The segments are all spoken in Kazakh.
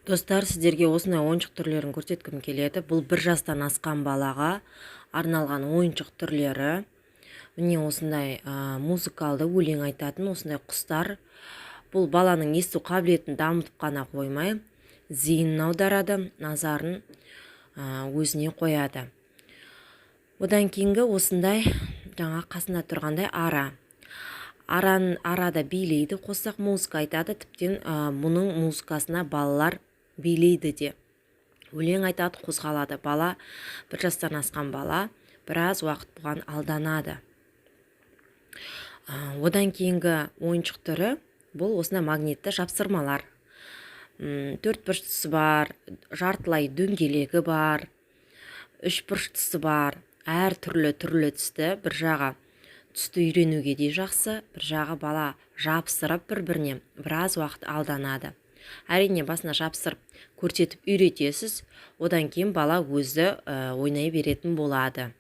Достар, сіздерге осындай ойыншық түрлерін көрсеткім келеді. Бұл 1 жастан асқан балаға арналған ойыншық түрлері. Міне осындай музыкалды өлең айтатын осындай құстар. Бұл баланың есту қабілетін дамытып қана қоймай, зейінін аударады, назарын өзіне қояды. Одан кейінгі осындай жаңа қасында тұрғандай ара. Арада билейді, қоссақ музыка айтады. Тіптен мұның музыкасына балалар билейді де. Өлең айтады, қозғалады. Бала 1 жастан асқан бала біраз уақыт бұған алданады. Одан кейінгі ойыншық түрі бұл осындай магнитті жапсырмалар. 4 бұрыштысы бар, жартылай дөңгелегі бар, 3 бұрыштысы бар. Әр түрлі түсті, бір жағы түсті үйренуге де жақсы, бір жағы бала жапсырып бір-біріне біраз уақыт алданады. Әрине басына жапсырып көрсетіп үйретесіз, одан кейін бала өзі ойнай беретін болады.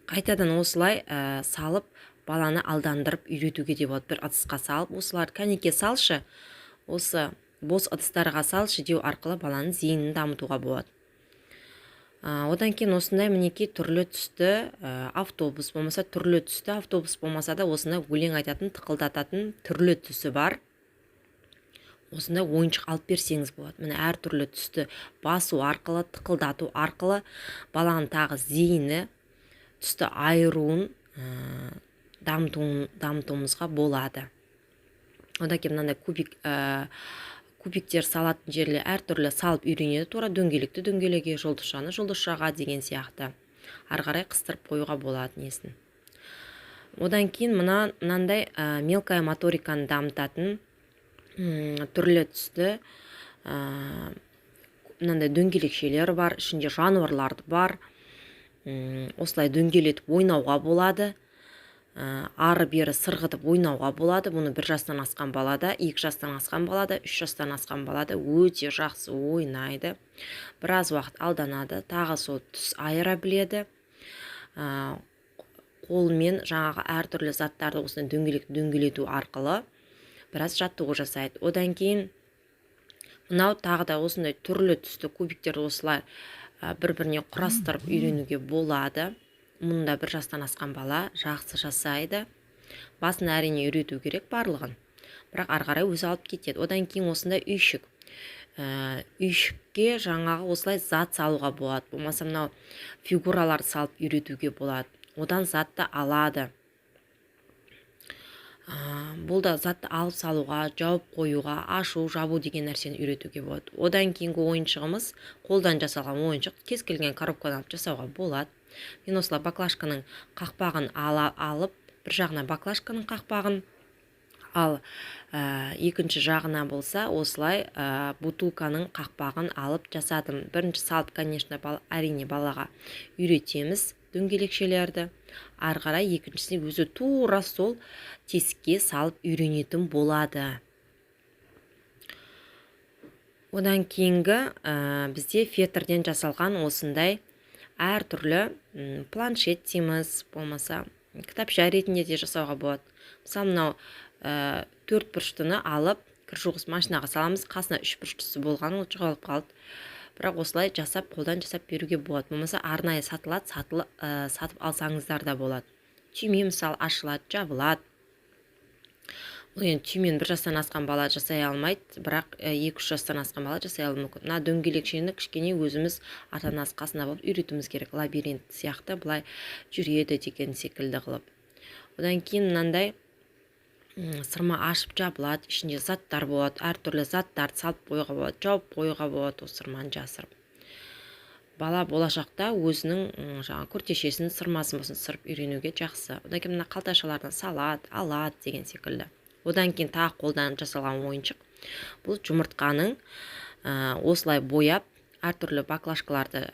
Қайтадан осылай салып баланы алдандырып үйретуге де болады. Бір ыдысқа салып, осылар кәнеке салшы, осы бос ыдыстарға салшы деу арқылы баланың зейінін дамытуға болады. Одан кейін осындай мінекей түрлі түсті автобус болмаса, түрлі түсті автобус болмаса да осындай өлең айтатын, тықылдататын түрлі түсі бар. Осындай ойыншық алып берсеңіз болады. Міне әр түрлі түсті басу арқылы, тықылдату арқылы баланың тағы зейіні, түсті айыруын дамытуымызға болады. Одан кейін мынандай кубиктер салатын жерлер әртүрлі салып үйренеді. Тура дөңгелекті дөңгелеге, жұлдызшаны жұлдызшаға деген сияқты. Ары қарай қыстырып қоюға болады несін. Одан кейін мынандай мелкая моториканы дамытатын түрлі түсті мынандай дөңгелекшелер бар, ішінде жануарларды бар. Осылай дөңгелетіп ойнауға болады. Ары бері сырғытып ойнауға болады. Бұны 1 жастан асқан балада, 2 жастан асқан балада, 3 жастан асқан балада өте жақсы ойнайды. Біраз уақыт алданады, тағы сол түс айыра біледі. Қолмен жаңағы әртүрлі заттарды осыны дөңгелету арқылы біраз жаттығу жасайды. Одан кейін мынау тағы да осындай түрлі түсті кубиктерді осылай бір-біріне құрастырып үйренуге болады. Мұнда 1 жастан асқан бала жақсы жасайды. Басын әрине үйрету керек барлығын. Бірақ ары қарай өзі алып кетеді. Одан кейін осындай үйшік. Үйшікке жаңағы осылай зат салуға болады. Болмаса мынау фигураларды салып үйретуге болады. Одан затты алады. Бұл да затты алып салуға, жауып қоюға, ашу, жабу деген нәрсені үйретуге болады. Одан кейінгі ойыншығымыз қолдан жасалған ойыншық. Кез келген коробкадан алып жасауға болады. Мен осылай баклажканың қақпағын алып, бір жағына баклажканың қақпағын, ал екінші жағына болса осылай бутылканың қақпағын алып жасадым. Бірінші салып, конечно, әрине балаға үйретеміз дөңгелекшелерді. Ары қарай екіншісіне өзі тура сол тесікке салып үйренетін болады. Одан кейінгі бізде фетрден жасалған осындай әр түрлі планшет дейміз, болмаса кітапша ретінде де жасауға болады. Мысалы мынау 4 бұрыштыны алып кір жуғыш машинаға саламыз, қасына 3 бұрыштысы болған, ол жоғалып қалды. Бірақ осылай жасап, қолдан жасап беруге болады. Болмаса арнайы сатылады, сатып алсаңыздар да болады. Түйме мысалы ашылады, жабылады. Түймен 1 жастан асқан бала жасай алмайды, бірақ 2-3 жастан асқан бала жасай алуы мүмкін. Мына дөңгелекшені кішкене өзіміз ата-анасы қасында болып үйретуіміз керек. Лабиринт сияқты былай жүреді деген секілді қылып. Одан кейін мынандай сырма ашып жабылады, ішінде заттар болады, әртүрлі заттарды салып қоюға болады, жауып қоюға болады, осы сырманы жасырып. Бала болашақта өзінің күртешесін, сырмасын болсын сырып үйренуге жақсы. Одан кейін мына қалташалардан салады, алады деген секілді. Одан кейін тағы қолдан жасалған ойыншық. Бұл жұмыртқаның осылай бояп, әртүрлі баклажкаларды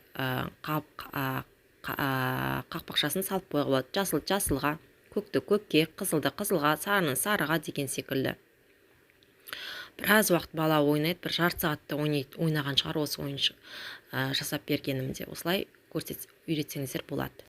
қақпақшасын салып қоюға болады. Жасыл жасылға, көкті көкке, қызылды қызылға, сарыны сарыға деген секілді. Біраз уақыт бала ойнайды, бір жарты сағатта ойнаған шығар осы ойыншық жасап бергенімде. Осылай үйретсеңіздер болады.